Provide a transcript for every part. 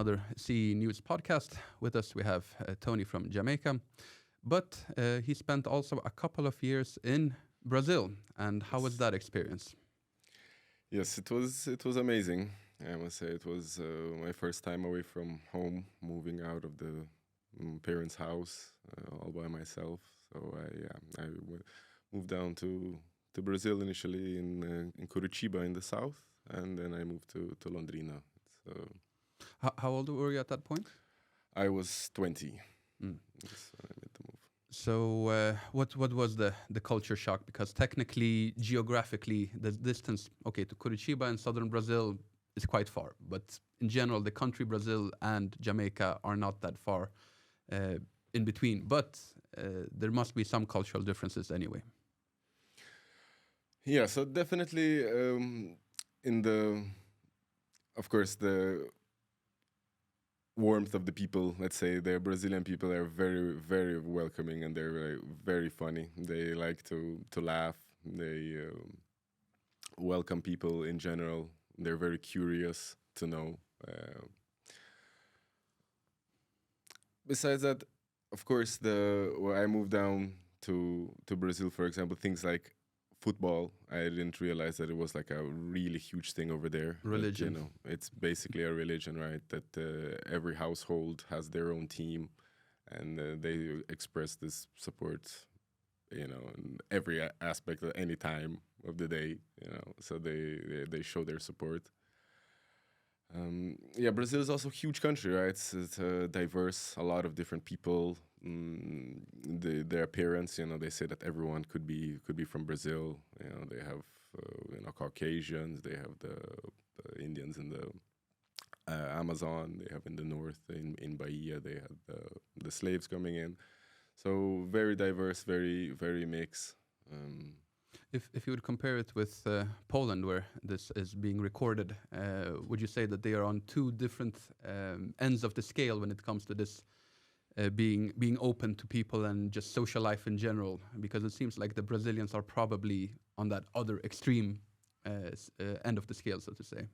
another CE News podcast. With us, we have Tony from Jamaica, but he spent also a couple of years in Brazil. And how was that experience? Yes, it was amazing. I must say it was my first time away from home, moving out of the parents' house all by myself. So I moved down to Brazil initially in Curitiba in the south, and then I moved to Londrina. So, how old were you at that point? I was 20. Yes, when I made the move. So what was the culture shock? Because technically, geographically, the distance, to Curitiba in southern Brazil is quite far. But in general, the country Brazil and Jamaica are not that far in between. But there must be some cultural differences anyway. Yeah, so definitely of course, the warmth of the people, let's say, the Brazilian people are very, very welcoming, and they're very, very funny. They like to laugh. They welcome people in general. They're very curious to know. Besides that, of course, when I moved down to Brazil, for example, things like football, I didn't realize that it was like a really huge thing over there. Religion. But, it's basically a religion, right? That every household has their own team, and they express this support, in every aspect at any time of the day, so they show their support. Brazil is also a huge country, right? It's diverse, a lot of different people. Their appearance, they say that everyone could be from Brazil. They have Caucasians, they have the Indians in the Amazon, they have in the north in Bahia, they have the slaves coming in. So very diverse, very, very mixed. If you would compare it with Poland, where this is being recorded, would you say that they are on two different ends of the scale when it comes to this being open to people and just social life in general? Because it seems like the Brazilians are probably on that other extreme end of the scale, so to say.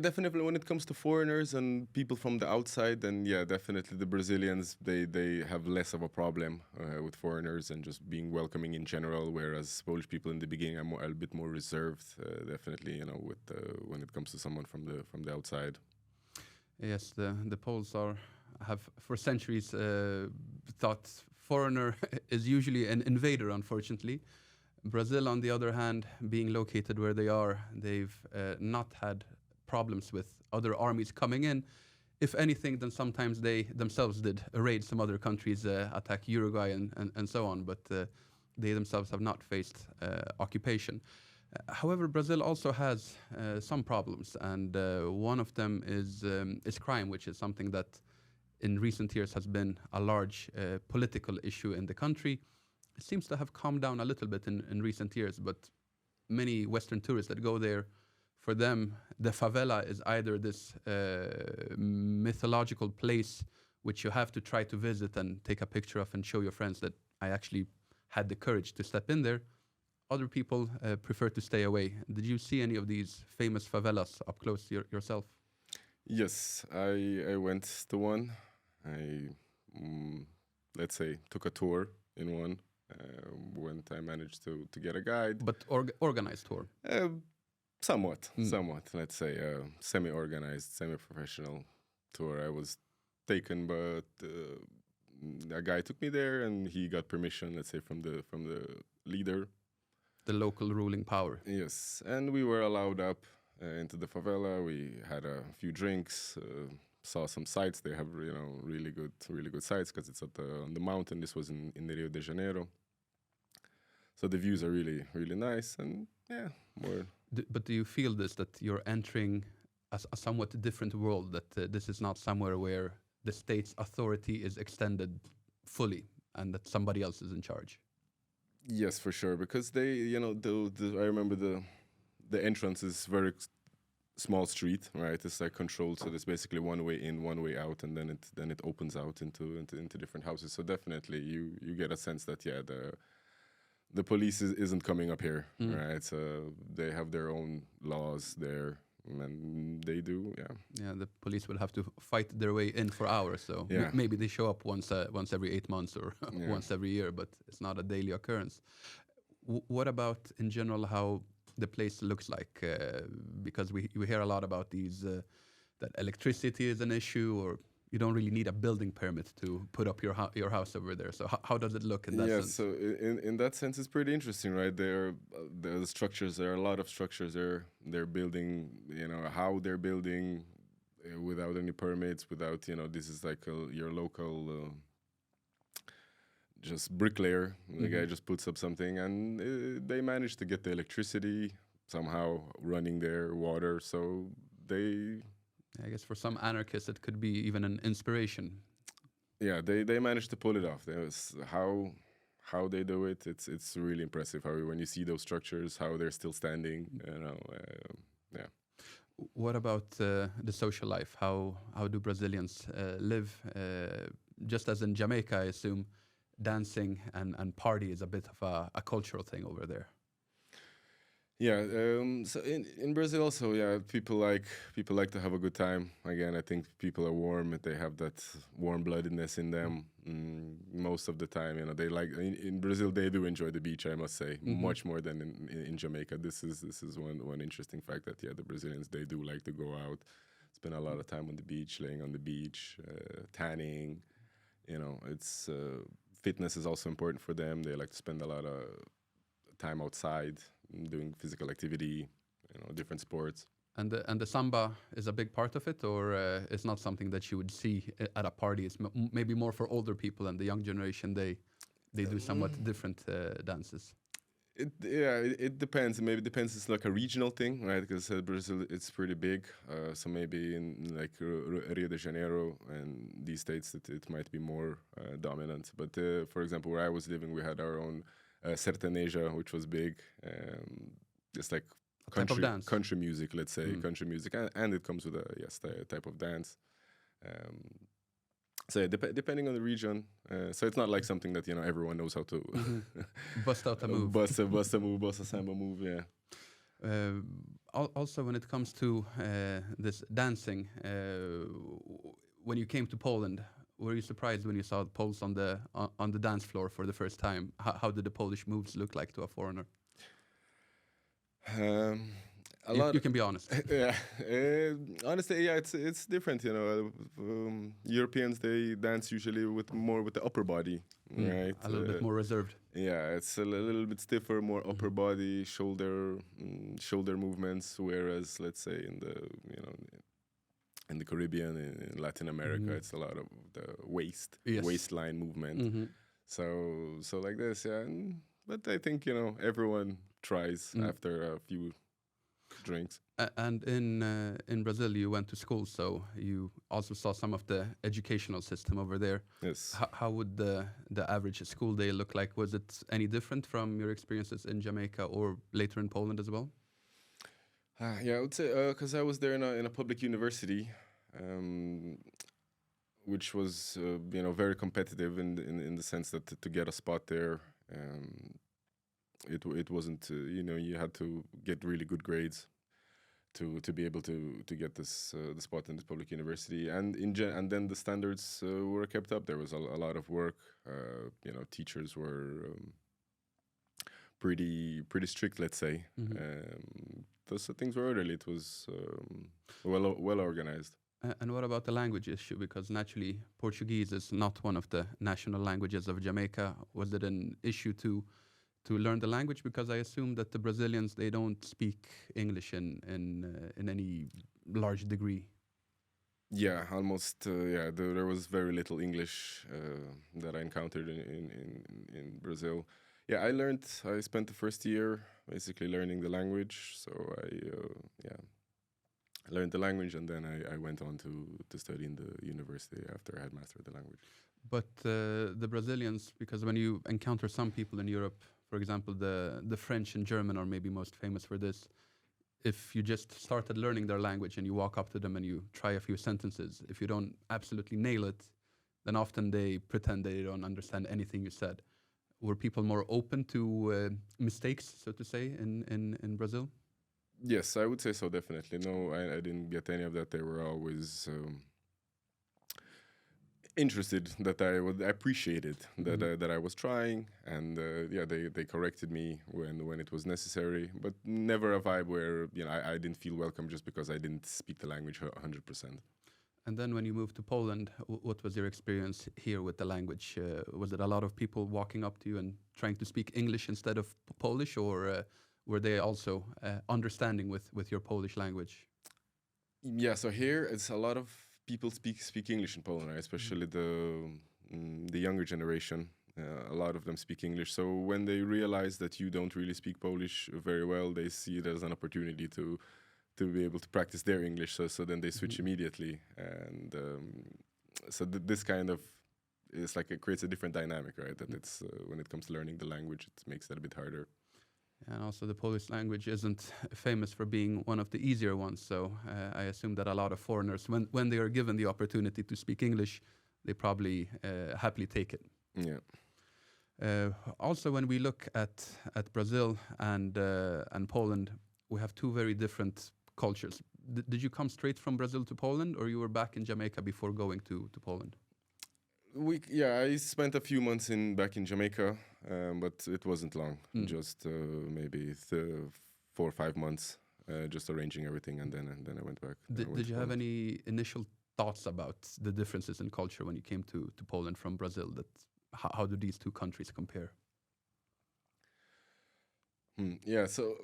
Definitely. When it comes to foreigners and people from the outside, then definitely the Brazilians, they have less of a problem with foreigners and just being welcoming in general. Whereas Polish people in the beginning are a bit more reserved, definitely. When it comes to someone from the outside. Yes, the Poles have for centuries thought foreigner is usually an invader, unfortunately. Brazil, on the other hand, being located where they are, they've not had problems with other armies coming in. If anything, then sometimes they themselves did raid some other countries, attack Uruguay and so on, but they themselves have not faced occupation. However, Brazil also has some problems, and one of them is crime, which is something that in recent years has been a large political issue in the country. It seems to have calmed down a little bit in recent years, but many Western tourists that go there, for them, the favela is either this mythological place which you have to try to visit and take a picture of and show your friends that I actually had the courage to step in there. Other people prefer to stay away. Did you see any of these famous favelas up close yourself? Yes, I went to one. I, let's say, took a tour in one. When I managed to get a guide. But organized tour? Somewhat, let's say, semi-organized, semi-professional tour. I was taken, but a guy took me there, and he got permission, let's say, from the leader. The local ruling power. Yes, and we were allowed up into the favela. We had a few drinks, saw some sights. They have, really good sights because it's on the mountain. This was in Rio de Janeiro. So the views are really, really nice, and more. But do you feel that you're entering a somewhat different world, that this is not somewhere where the state's authority is extended fully and that somebody else is in charge? Yes, for sure, because they, I remember the entrance is very small street, right? It's like controlled, so there's basically one way in, one way out, and then it opens out into different houses. So definitely, you get a sense that the police isn't coming up here, right? So they have their own laws there. and they do. Yeah. Yeah, the police would have to fight their way in for hours. So Yeah. maybe they show up once every 8 months or Yeah. once every year, but it's not a daily occurrence. What about in general how the place looks like? Because we hear a lot about these that electricity is an issue, or you don't really need a building permit to put up your house over there. So how does it look in that sense? So in that sense, it's pretty interesting, right? The structures. There are a lot of structures. They're building. You know how they're building without any permits. Without this is like your local. Just bricklayer. The guy just puts up something, and they manage to get the electricity somehow running their water. So they. I guess for some anarchists, it could be even an inspiration. Yeah, they managed to pull it off. How they do it, it's really impressive. How when you see those structures, how they're still standing. Yeah. What about the social life? How do Brazilians live? Just as in Jamaica, I assume dancing and party is a bit of a cultural thing over there. Yeah, so in Brazil also, yeah, people like to have a good time. Again, I think people are warm. They have that warm-bloodedness in them. Most of the time, they like in Brazil they do enjoy the beach. I must say, much more than in Jamaica. This is one interesting fact that the Brazilians, they do like to go out, spend a lot of time on the beach, laying on the beach, tanning. It's fitness is also important for them. They like to spend a lot of time outside, doing physical activity, different sports. And the samba is a big part of it, or it's not something that you would see at a party? It's maybe more for older people, and the young generation, they do somewhat different dances. It depends. Maybe it depends. It's like a regional thing, right? Because Brazil, it's pretty big. So maybe in like Rio de Janeiro and these states, it might be more dominant. But for example, where I was living, we had our own sertaneja, which was big. It's like country music, let's say, country music, and it comes with a type of dance. So depending on the region, so it's not like something that everyone knows how to bust out a move, bust a move, bust a samba move. Yeah. Also, when it comes to this dancing, when you came to Poland, were you surprised when you saw Poles on the dance floor for the first time? How did the Polish moves look like to a foreigner? You can be honest. Yeah, honestly, yeah, it's different. Europeans, they dance usually with the upper body, right? A little bit more reserved. Yeah, it's a little bit stiffer, more upper body, shoulder movements. Whereas, let's say in the Caribbean, in Latin America, it's a lot of the waistline movement. So like this, yeah. But I think everyone tries after a few drinks. And in Brazil, you went to school, so you also saw some of the educational system over there. Yes. How would the average school day look like? Was it any different from your experiences in Jamaica or later in Poland as well? Yeah, I would say because I was there in a public university, which was very competitive in the sense that to get a spot there, it wasn't you had to get really good grades to be able to get this the spot in this public university, and then the standards were kept up. There was a lot of work. Teachers were pretty strict, let's say. Those things were orderly. It was well organized. And what about the language issue? Because naturally, Portuguese is not one of the national languages of Jamaica. Was it an issue to learn the language? Because I assume that the Brazilians, they don't speak English in any large degree. Yeah, almost. There was very little English that I encountered in Brazil. Yeah, I spent the first year basically learning the language. So I learned the language, and then I went on to study in the university after I had mastered the language. But the Brazilians, because when you encounter some people in Europe, for example, the French and German are maybe most famous for this. If you just started learning their language and you walk up to them and you try a few sentences, if you don't absolutely nail it, then often they pretend they don't understand anything you said. Were people more open to mistakes, so to say, in Brazil? Yes, I would say so, definitely. No, I didn't get any of that. They were always interested, that I would appreciate it, that I was trying, and yeah, they corrected me when it was necessary, but never a vibe where, you know, I didn't feel welcome just because I didn't speak the language 100%. And then when you moved to Poland, what was your experience here with the language? Was it a lot of people walking up to you and trying to speak English instead of Polish, or were they also understanding with your Polish language? Yeah, so here it's a lot of people speak English in Poland, right? Especially the younger generation. A lot of them speak English. So when they realize that you don't really speak Polish very well, they see it as an opportunity to be able to practice their English. So then they switch immediately, and so this kind of is like, it creates a different dynamic, right? That it's when it comes to learning the language, it makes that a bit harder. And also the Polish language isn't famous for being one of the easier ones. So I assume that a lot of foreigners, when they are given the opportunity to speak English, they probably happily take it. Yeah. Also, when we look at Brazil and Poland, we have two very different cultures. Did you come straight from Brazil to Poland, or you were back in Jamaica before going to Poland? I spent a few months back in Jamaica, but it wasn't long. Just maybe 4 or 5 months, just arranging everything, and then I went back. Did you have any initial thoughts about the differences in culture when you came to Poland from Brazil? That how do these two countries compare? Yeah, so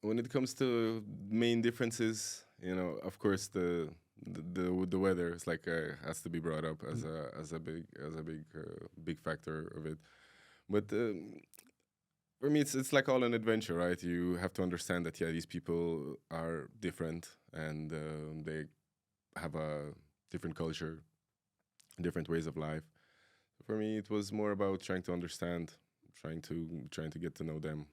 when it comes to main differences, you know, of course the weather is like has to be brought up as a big factor of it. But for me, it's like all an adventure, right? You have to understand that these people are different, and they have a different culture, different ways of life. For me, it was more about trying to understand, trying to get to know them.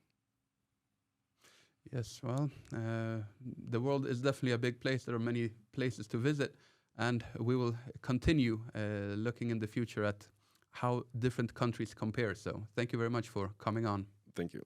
Yes, well, the world is definitely a big place. There are many places to visit, and we will continue looking in the future at how different countries compare. So thank you very much for coming on. Thank you.